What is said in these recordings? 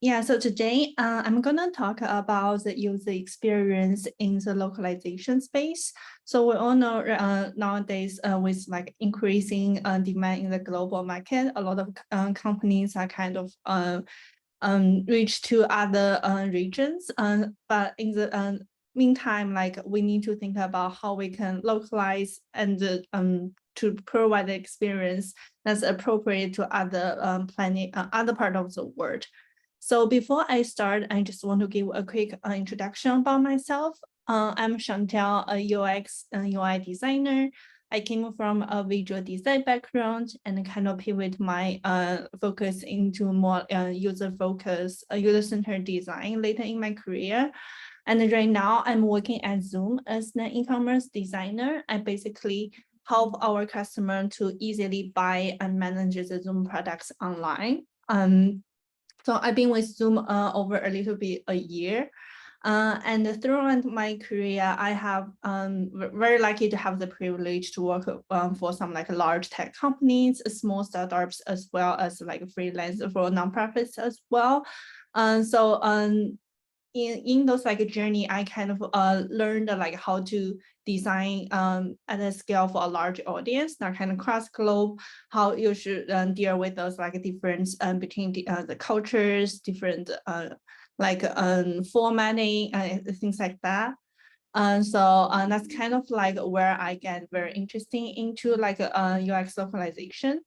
Yeah, so today I'm gonna talk about the user experience in the localization space. So we all know nowadays with like increasing demand in the global market, a lot of companies are kind of reach to other regions. But in the meantime, like we need to think about how we can localize and to provide the experience that's appropriate to other other part of the world. So before I start, I just want to give a quick introduction about myself. I'm Shantelle, a UX and UI designer. I came from a visual design background and kind of pivot my focus into more user-centered design later in my career. And right now I'm working at Zoom as an e-commerce designer. I basically help our customer to easily buy and manage the Zoom products online. So I've been with Zoom over a little bit a year. And throughout my career, I have very lucky to have the privilege to work for some like large tech companies, small startups, as well as like freelance for nonprofits as well. In those like journey, I kind of learned like how to design at a scale for a large audience, that kind of cross globe, how you should deal with those like difference between the cultures, different formatting, things like that. That's kind of like where I get very interesting into like UX localization.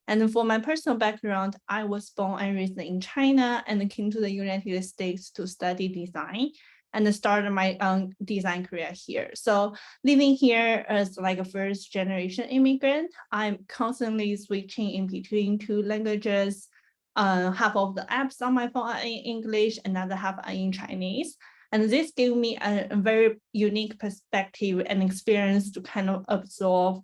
And then for my personal background, I was born and raised in China and came to the United States to study design and started my design career here. So living here as like a first generation immigrant, I'm constantly switching in between two languages. Half of the apps on my phone are in English, another half are in Chinese. And this gave me a very unique perspective and experience to kind of absorb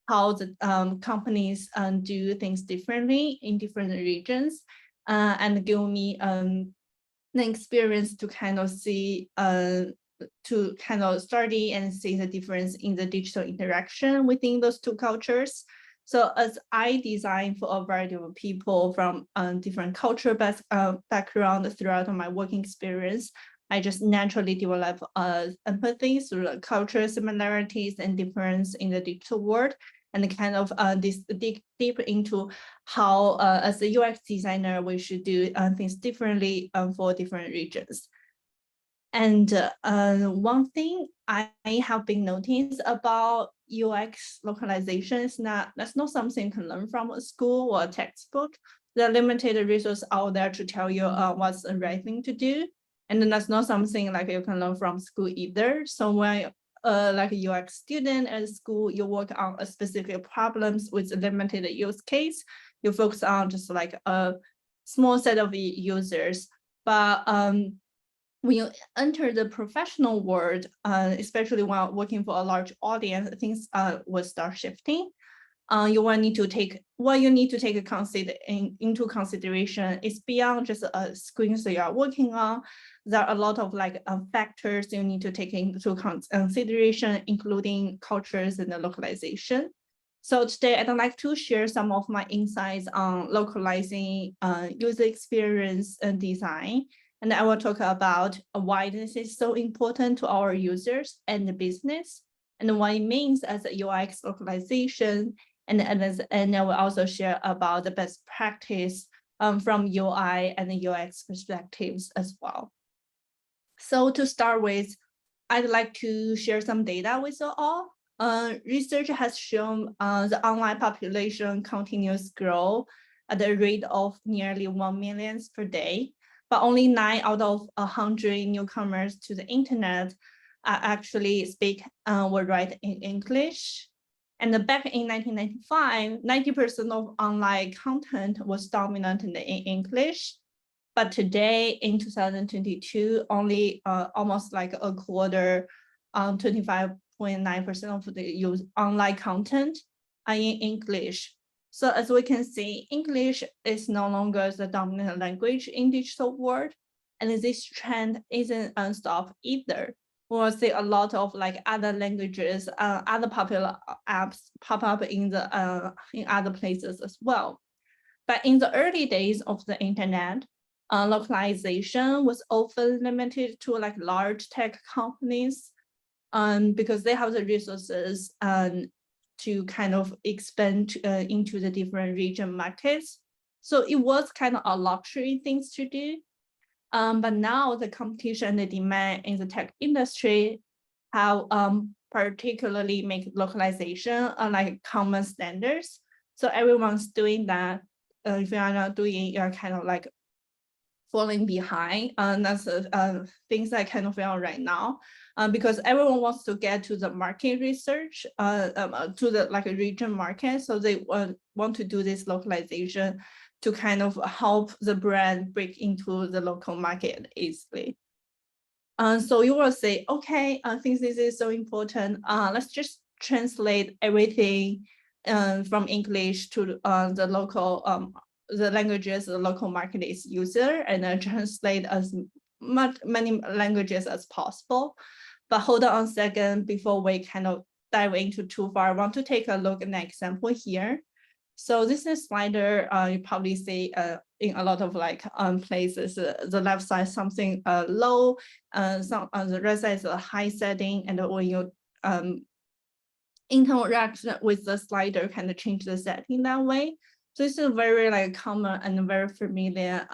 how the companies do things differently in different regions, and give me an experience to kind of see, to kind of study and see the difference in the digital interaction within those two cultures. So as I design for a variety of people from different cultural background throughout my working experience, I just naturally develop empathy through the cultural similarities and difference in the digital world, and kind of dig deep into how, as a UX designer, we should do things differently for different regions. And one thing I have been noticed about UX localization is that's not something you can learn from a school or a textbook. There are limited resources out there to tell you what's the right thing to do. And then that's not something like you can learn from school either. So when like a UX student at school, you work on a specific problems with a limited use case. You focus on just like a small set of users. But when you enter the professional world, especially while working for a large audience, things will start shifting. You will need to take what you need to take into consideration is beyond just a screens that you are working on. There are a lot of like factors you need to take into consideration, including cultures and the localization. So today I'd like to share some of my insights on localizing user experience and design. And I will talk about why this is so important to our users and the business, and what it means as a UX localization. And I will also share about the best practice from UI and the UX perspectives as well. So to start with, I'd like to share some data with you all. Research has shown the online population continues grow at a rate of nearly 1 million per day, but only 9 out of 100 newcomers to the internet actually speak or write in English. And back in 1995, 90% of online content was dominant in English. But today in 2022, only almost like a quarter, 25.9% of the online content are in English. So as we can see, English is no longer the dominant language in digital world, and this trend isn't unstopped either. We'll see a lot of like other languages, other popular apps pop up in other places as well. But in the early days of the internet, localization was often limited to like large tech companies, because they have the resources to kind of expand into the different region markets. So it was kind of a luxury things to do. But now the competition and the demand in the tech industry have particularly make localization like common standards. So everyone's doing that. If you are not doing, you're kind of like falling behind. That's things I kind of feel right now, because everyone wants to get to the market research, to the like a region market. So they want to do this localization to kind of help the brand break into the local market easily. So you will say, okay, I think this is so important. Let's just translate everything from English to the local the languages the local market is user, and then translate as many languages as possible. But hold on a second, before we kind of dive into too far, I want to take a look at an example here. So this is slider, you probably see in a lot of like places, the left side something low, some on the right side is a high setting, and when you interact with the slider, kind of change the setting that way. So this is a very like common and very familiar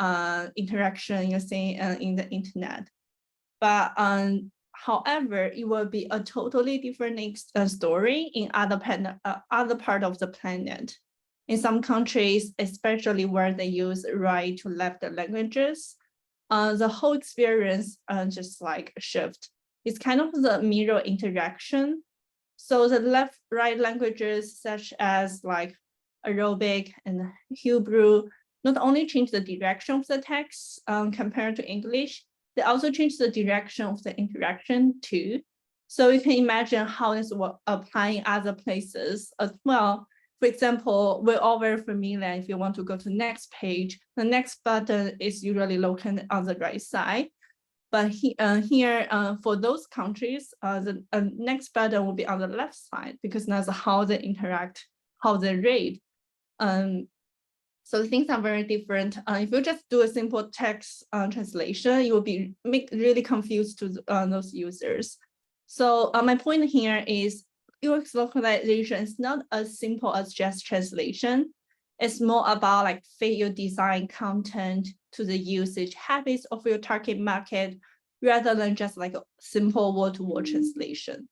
interaction you see in the internet. But however, it will be a totally different story in other part of the planet. In some countries, especially where they use right to left languages, the whole experience just like shift. It's kind of the mirror interaction. So the left-right languages such as like Arabic and Hebrew not only change the direction of the text compared to English, they also change the direction of the interaction too. So you can imagine how this will apply in other places as well. For example, we're all very familiar. If you want to go to the next page, the next button is usually located on the right side. But here, for those countries, the next button will be on the left side, because that's how they interact, how they read. So things are very different. If you just do a simple text translation, you will be really confused to those users. So my point here is UX localization is not as simple as just translation. It's more about like fit your design content to the usage habits of your target market, rather than just like a simple word-to-word translation.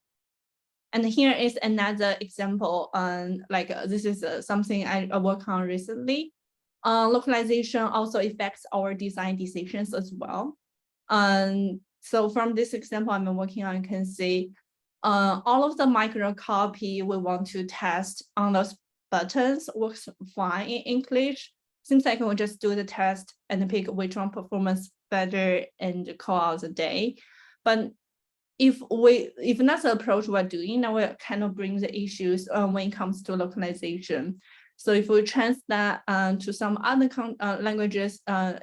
And here is another example. This is something I worked on recently. Localization also affects our design decisions as well. So from this example I'm working on, you can see all of the micro copy we want to test on those buttons works fine in English. Seems like we'll just do the test and pick which one performs better and call out the day. But if that's the approach we're doing, now we kind of bring the issues when it comes to localization. So if we translate that to some other languages on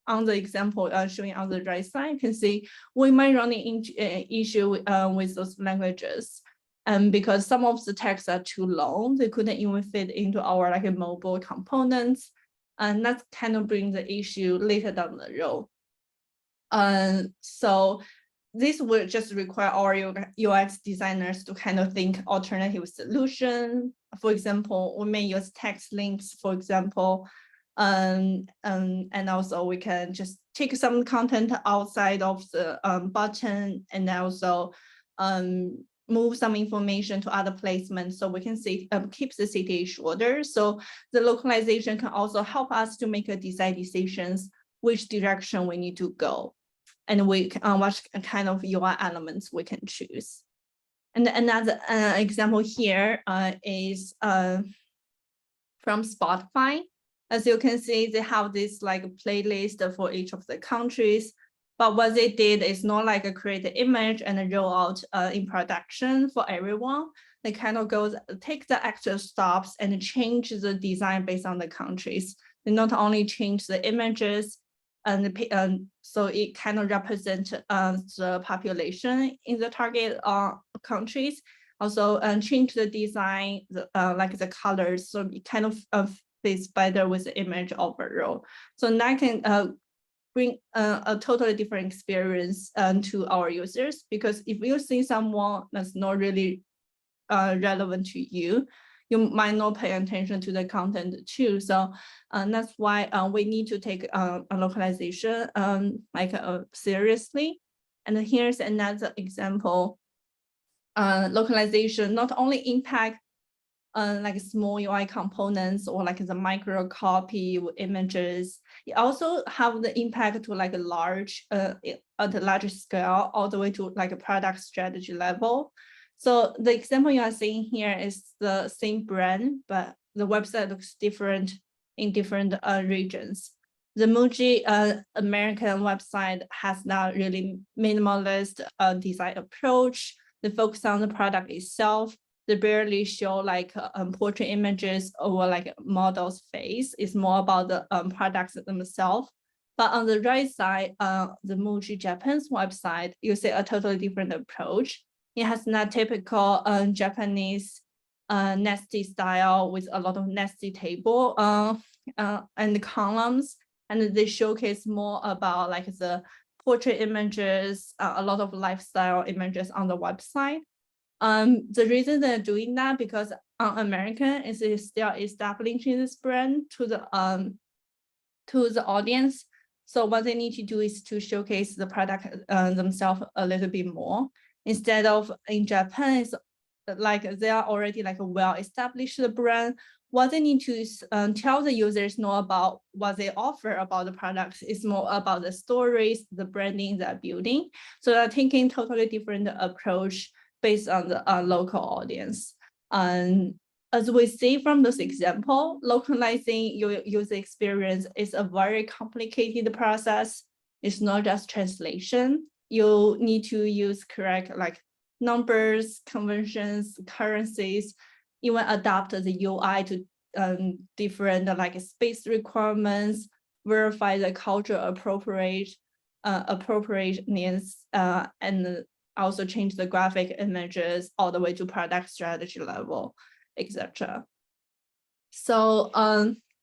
the example showing on the right side, you can see we might run into an issue with those languages. Because some of the texts are too long, they couldn't even fit into our like mobile components. And that kind of brings the issue later down the road. So this will just require our UX designers to kind of think alternative solution. For example, we may use text links, for example, and also we can just take some content outside of the button, and also move some information to other placements, so we can see keep the CTA shorter. So the localization can also help us to make a design decisions which direction we need to go, and we what kind of UI elements we can choose. And another example here is from Spotify. As you can see, they have this like playlist for each of the countries. But what they did is not like create the image and roll out in production for everyone. They kind of take the actual stops and change the design based on the countries. They not only change the images, and so it kind of represents the population in the target countries. Also change the design, like the colors, so it kind of fits better with the image overall. So that can bring a totally different experience to our users, because if you see someone that's not really relevant to you, you might not pay attention to the content too. So that's why we need to take a localization seriously. And here's another example. Localization not only impact like small UI components or like the micro copy images, it also have the impact to like a large at a larger scale, all the way to like a product strategy level. So the example you are seeing here is the same brand, but the website looks different in different regions. The Muji American website has that really minimalist design approach. They focus on the product itself. They barely show like portrait images or like model's face. It's more about the products themselves. But on the right side, the Muji Japan's website, you see a totally different approach. It has that typical Japanese nesty style with a lot of nesty table and columns, and they showcase more about like the portrait images, a lot of lifestyle images on the website. The reason they're doing that, because American is still establishing this brand to the audience. So what they need to do is to showcase the product themselves a little bit more, instead of in Japan, it's like they are already like a well-established brand. What they need to tell the users know about what they offer about the products is more about the stories, the branding they're building. So they're taking totally different approach based on the local audience. As we see from this example, localizing your user experience is a very complicated process. It's not just translation. You need to use correct like numbers, conventions, currencies, even adapt the UI to different like space requirements, verify the cultural appropriateness, and also change the graphic images all the way to product strategy level, etc. So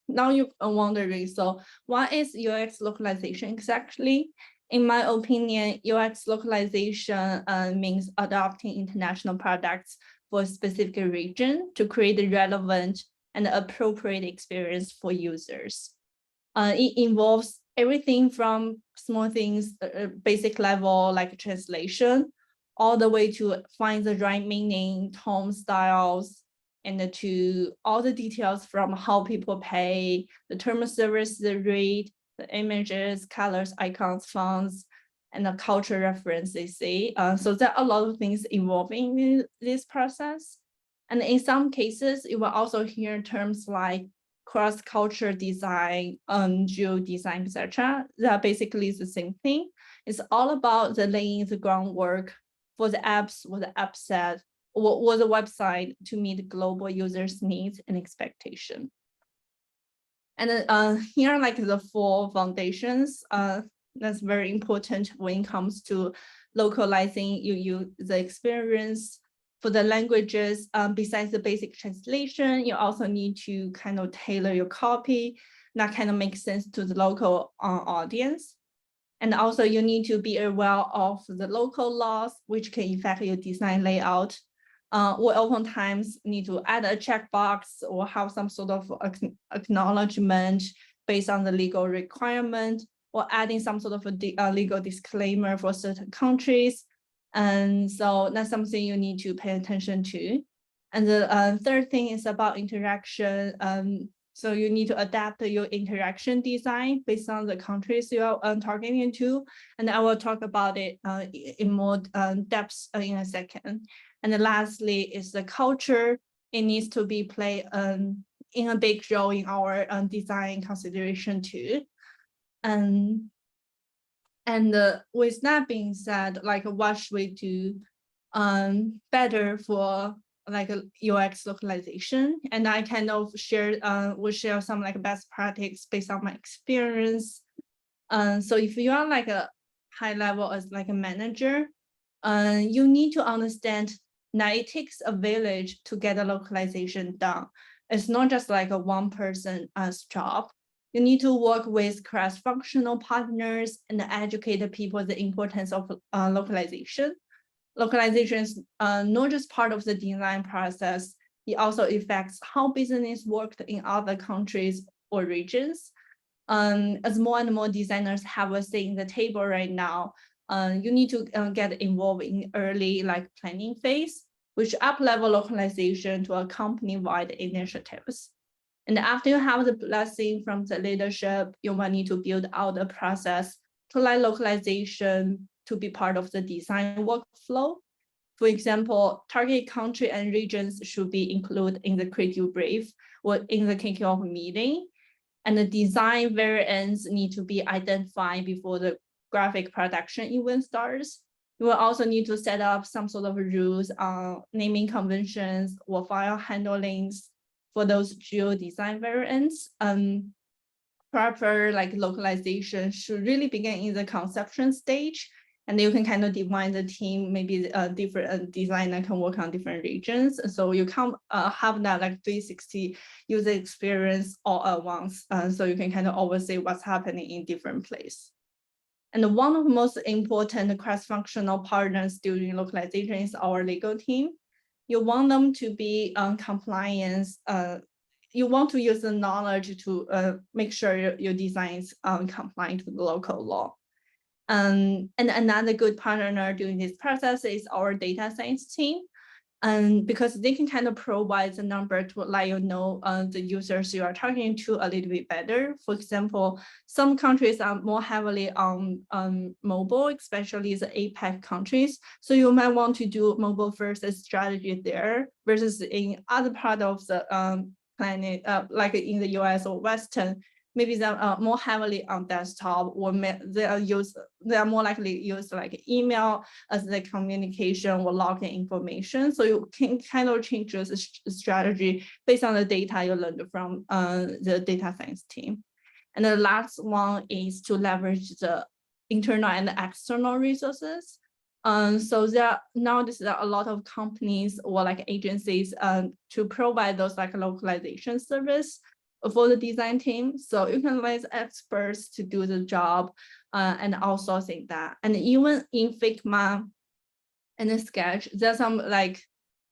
now you're wondering, so what is UX localization exactly? In my opinion, UX localization means adopting international products for a specific region to create a relevant and appropriate experience for users. It involves everything from small things, basic level like translation, all the way to find the right meaning, tone, styles, and to all the details from how people pay, the term of service they read, the images, colors, icons, fonts, and the culture reference they see. So there are a lot of things involving in this process. And in some cases, you will also hear terms like cross-culture design, geo design, etc. That basically is the same thing. It's all about the laying the groundwork for the apps, or the app set, or the website to meet global users' needs and expectation. And here are like the 4 foundations that's very important when it comes to localizing the experience. For the languages, besides the basic translation, you also need to kind of tailor your copy that kind of makes sense to the local audience. And also you need to be aware of the local laws, which can affect your design layout. We oftentimes need to add a checkbox or have some sort of acknowledgement based on the legal requirement, or adding some sort of a legal disclaimer for certain countries. And so that's something you need to pay attention to. And the third thing is about interaction. So you need to adapt your interaction design based on the countries you are targeting to. And I will talk about it in more depth in a second. And then lastly is the culture. It needs to be play in a big role in our design consideration too. And with that being said, like what should we do better for like a UX localization? And I kind of will share some like best practice based on my experience. So if you are like a high level as like a manager, you need to understand that it takes a village to get a localization done. It's not just like a one person job. You need to work with cross-functional partners and educate the people the importance of localization. Localization is not just part of the design process, it also affects how business worked in other countries or regions. As more and more designers have a say in the table right now, you need to get involved in early like planning phase, which up-level localization to a company-wide initiatives. And after you have the blessing from the leadership, you will need to build out a process to like localization to be part of the design workflow. For example, target country and regions should be included in the creative brief or in the kickoff meeting. And the design variants need to be identified before the graphic production even starts. You will also need to set up some sort of rules on naming conventions or file handlings for those geo design variants. Proper like localization should really begin in the conception stage, and you can kind of divide the team. Maybe a different designer can work on different regions, so you can have that like 360 user experience all at once. So you can kind of oversee what's happening in different places. And one of the most important cross-functional partners during localization is our legal team. You want them to be on compliance. You want to use the knowledge to make sure your design is compliant with the local law. And another good partner during this process is our data science team. Because they can kind of provide the number to let you know the users you are talking to a little bit better. For example, some countries are more heavily on mobile, especially the APAC countries. So you might want to do mobile first strategy there versus in other part of the planet, like in the US or Western. Maybe they're more heavily on desktop, or they are more likely use like email as the communication or login information. So you can kind of change the strategy based on the data you learned from the data science team. And the last one is to leverage the internal and external resources. So there are a lot of companies or like agencies to provide those like localization service for the design team. So you can let experts to do the job and outsourcing that. And even in Figma and the Sketch, there's some like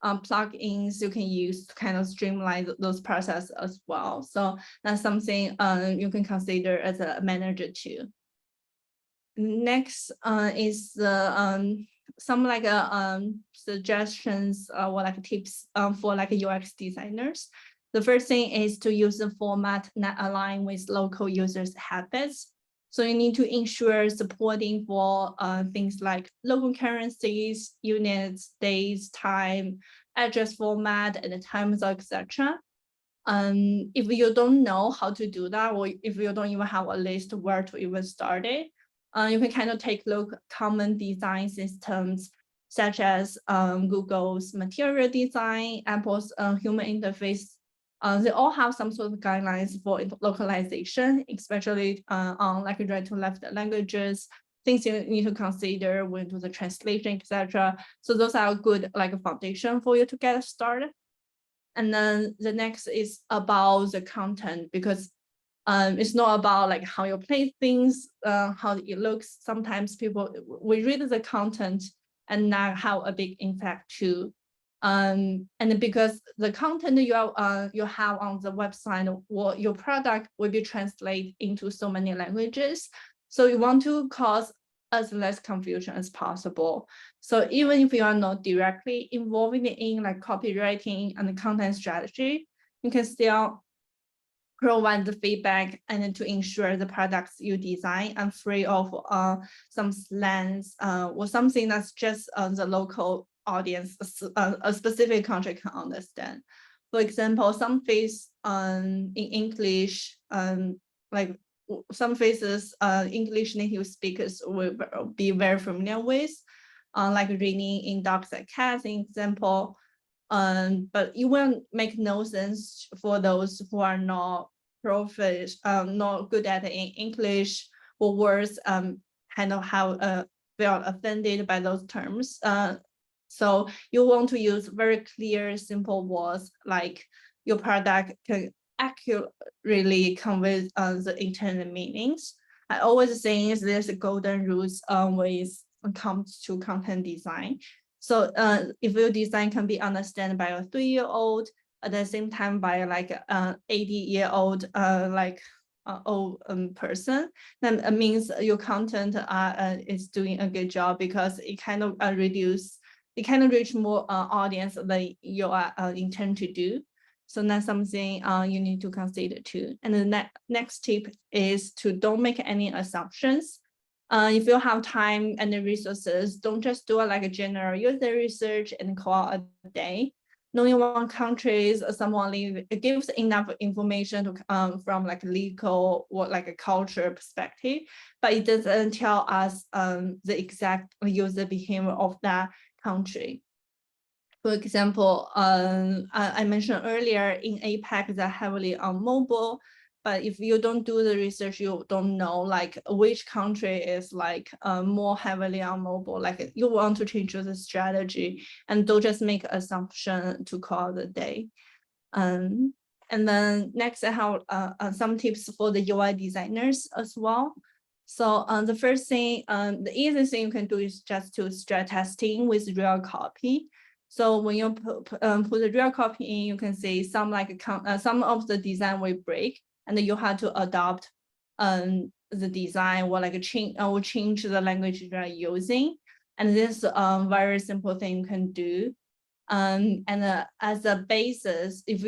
plugins you can use to kind of streamline those processes as well. So that's something you can consider as a manager too. Next is the some like suggestions or like tips for like UX designers. The first thing is to use the format that align with local users' habits. So you need to ensure supporting for things like local currencies, units, days, time, address format, and the times, etc. If you don't know how to do that, or if you don't even have a list where to even start it, you can kind of take look common design systems such as Google's material design, Apple's human interface. They all have some sort of guidelines for localization, especially on like right to left languages, things you need to consider when do the translation, etc. So those are good like a foundation for you to get started. And then the next is about the content, because it's not about like how you place things, how it looks. Sometimes we read the content and that have a big impact too. And because the content you have on the website or your product will be translated into so many languages. So you want to cause as less confusion as possible. So even if you are not directly involved in like copywriting and the content strategy, you can still provide the feedback and to ensure the products you design are free of some slangs or something that's just the local audience, a specific country can understand. For example, some phrases in English, like some phrases English native speakers will be very familiar with, like reading in dogs and cats, in example. But it will make no sense for those who are not not good at English, or worse, kind of have felt offended by those terms. So you want to use very clear, simple words like your product can accurately convey the intended meanings. I always think there's a golden rules when it comes to content design. So if your design can be understood by a 3-year-old, at the same time by like 80-year-old old person, then it means your content is doing a good job, because it kind of reach more audience than you are intend to do. So that's something you need to consider too. And the next tip is to don't make any assumptions. If you have time and the resources, don't just do like a general user research and call a day. Knowing one country, someone it gives enough information to from like legal or like a culture perspective, but it doesn't tell us the exact user behavior of that country. For example, I mentioned earlier in APAC, they're heavily on mobile, but if you don't do the research, you don't know like which country is like more heavily on mobile. Like you want to change the strategy, and don't just make assumption to call the day. And then next, I have some tips for the UI designers as well. So the first thing, the easiest thing you can do is just to start testing with real copy. So when you put the real copy in, you can see some like some of the design will break, and then you have to adopt the design or like change the language you are using. And this very simple thing you can do. And as a basis, if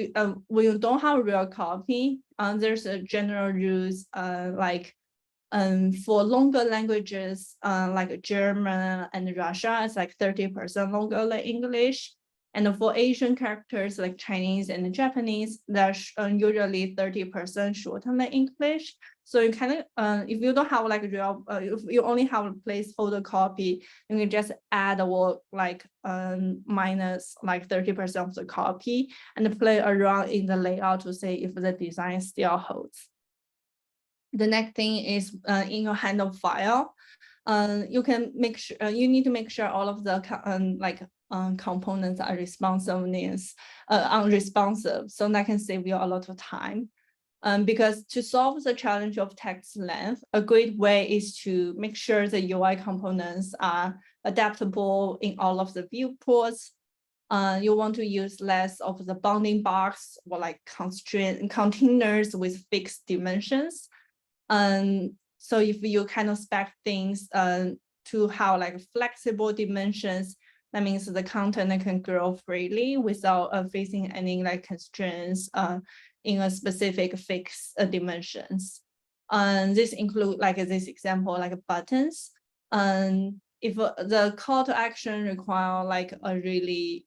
when you don't have a real copy, there's a general rules like for longer languages like German and Russia, it's like 30% longer than English. And for Asian characters like Chinese and Japanese, they're usually 30% shorter than English. So you kind of, if you don't have like real, if you only have a placeholder copy, you can just add a word like minus like 30% of the copy and play around in the layout to see if the design still holds. The next thing is in your handle file, you can make sure you need to make sure all of the components are unresponsive, so that can save you a lot of time. Because to solve the challenge of text length, a great way is to make sure the UI components are adaptable in all of the viewports. You want to use less of the bounding box or like containers with fixed dimensions. So if you kind of spec things to have like flexible dimensions, that means the content can grow freely without facing any like constraints in a specific fixed dimensions. This include like this example, like buttons. If the call to action require like a really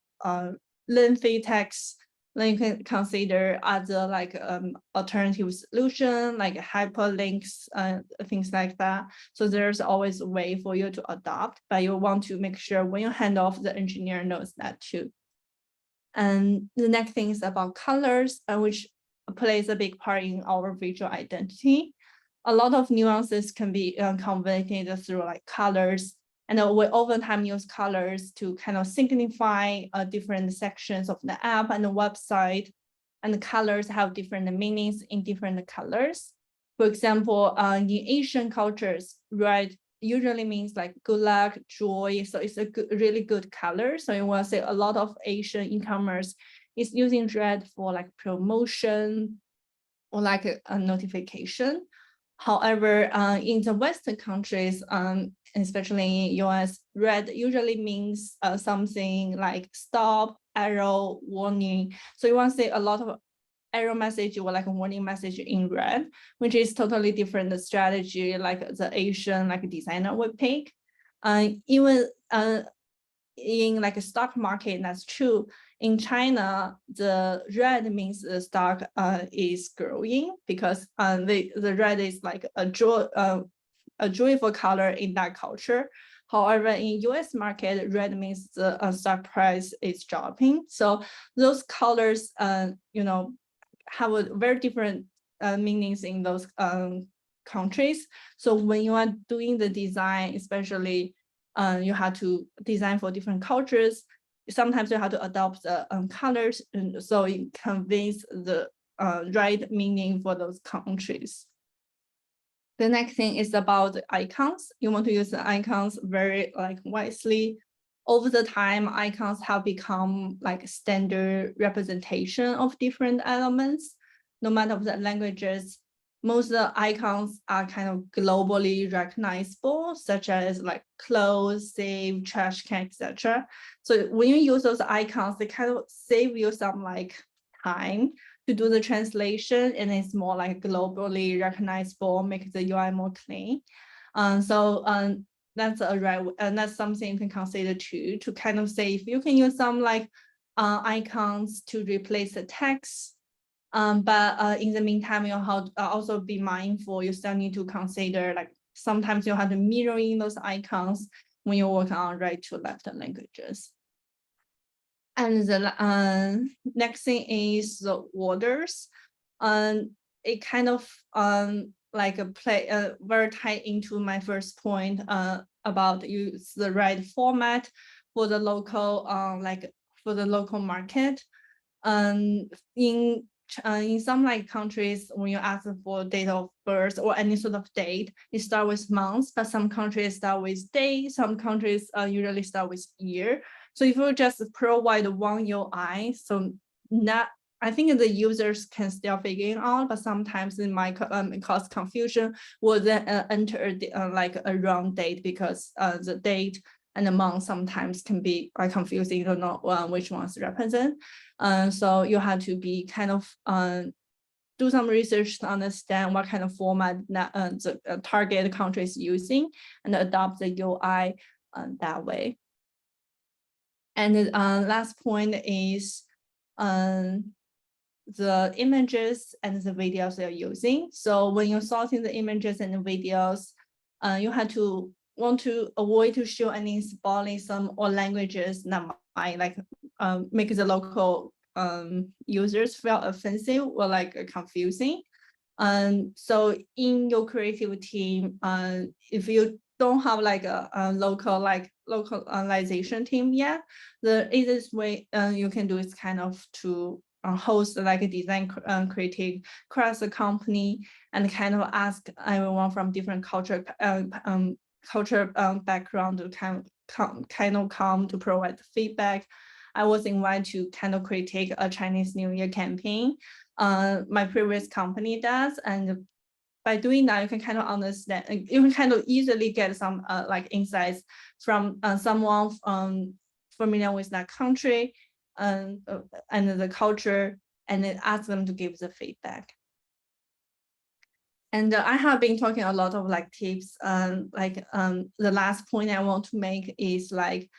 lengthy text, then you can consider other like alternative solution, like hyperlinks, things like that. So there's always a way for you to adopt, but you want to make sure when you hand off, the engineer knows that too. And the next thing is about colors, which plays a big part in our visual identity. A lot of nuances can be conveyed through like colors. And we oftentimes use colors to kind of signify different sections of the app and the website. And the colors have different meanings in different colors. For example, in Asian cultures, red usually means like good luck, joy. So it's a really good color. So you want to say a lot of Asian e-commerce is using red for like promotion or like a notification. However, in the Western countries, especially in US, red usually means something like stop, arrow, warning. So you want to say a lot of arrow message or like a warning message in red, which is totally different strategy like the Asian like designer would pick. Even in like a stock market, that's true. In China, the red means the stock is growing because the red is like a joyful color in that culture. However, in US market, red means the stock price is dropping. So those colors, you know, have a very different meanings in those countries. So when you are doing the design, especially you have to design for different cultures, sometimes you have to adopt the colors, and so it conveys the right meaning for those countries. The next thing is about the icons. You want to use the icons very wisely. Over the time, icons have become like standard representation of different elements, no matter the languages. Most of the icons are kind of globally recognizable, such as like clothes, save, trash can, etc. So when you use those icons, they kind of save you some like time to do the translation, and it's more like globally recognizable, make the UI more clean. That's that's something you can consider too, to kind of say if you can use some like icons to replace the text. But in the meantime, you have to also be mindful. You still need to consider like sometimes you have to mirror in those icons when you work on right to left languages. And the next thing is the orders. It kind of very tied into my first point about use the right format for the local for the local market. In some like countries, when you ask for date of birth or any sort of date, it starts with months, but some countries start with day, some countries usually start with year. So if you just provide one UI, so I think the users can still figure it out, but sometimes it might cause confusion, or then enter like a wrong date, because the date and the month sometimes can be quite confusing. You don't know which ones represent. So you have to be kind of do some research to understand what kind of format that the target country is using, and adopt the UI that way. And the last point is the images and the videos they're using. So when you're sorting the images and the videos, you have to want to avoid to show any symbolism or languages that might like make the local users feel offensive or like confusing. So in your creative team, if you don't have like a localization team yet, the easiest way you can do is kind of to host like a design critique across the company, and kind of ask everyone from different culture background to kind of come to provide feedback. I was invited to kind of critique a Chinese New Year campaign. My previous company does, and by doing that, you can kind of understand, you can kind of easily get some like insights from someone familiar with that country and the culture, and then ask them to give the feedback. And I have been talking a lot of like tips. The last point I want to make is like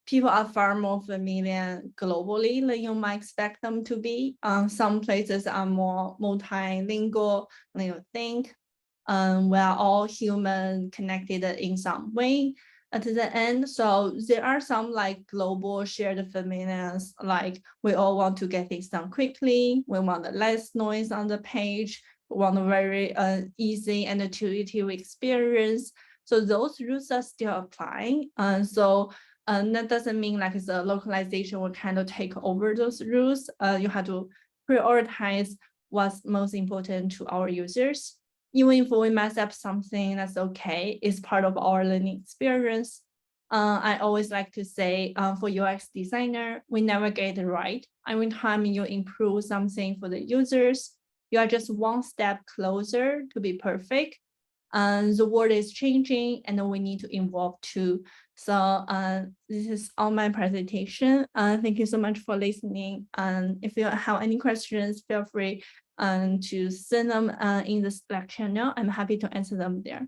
people are far more familiar globally than you might expect them to be. Some places are more multilingual than you think. We are all human, connected in some way at the end. So there are some like global shared familiars, like we all want to get things done quickly. We want less noise on the page. We want a very easy and intuitive experience. So those rules are still applying. That doesn't mean like the localization will kind of take over those rules. You have to prioritize what's most important to our users. Even if we mess up something, that's okay. It's part of our learning experience. I always like to say for UX designer, we never get it right. Every time you improve something for the users, you are just one step closer to be perfect. The world is changing and we need to evolve too. So this is all my presentation. Thank you so much for listening. And if you have any questions, feel free to send them in the Slack channel. I'm happy to answer them there.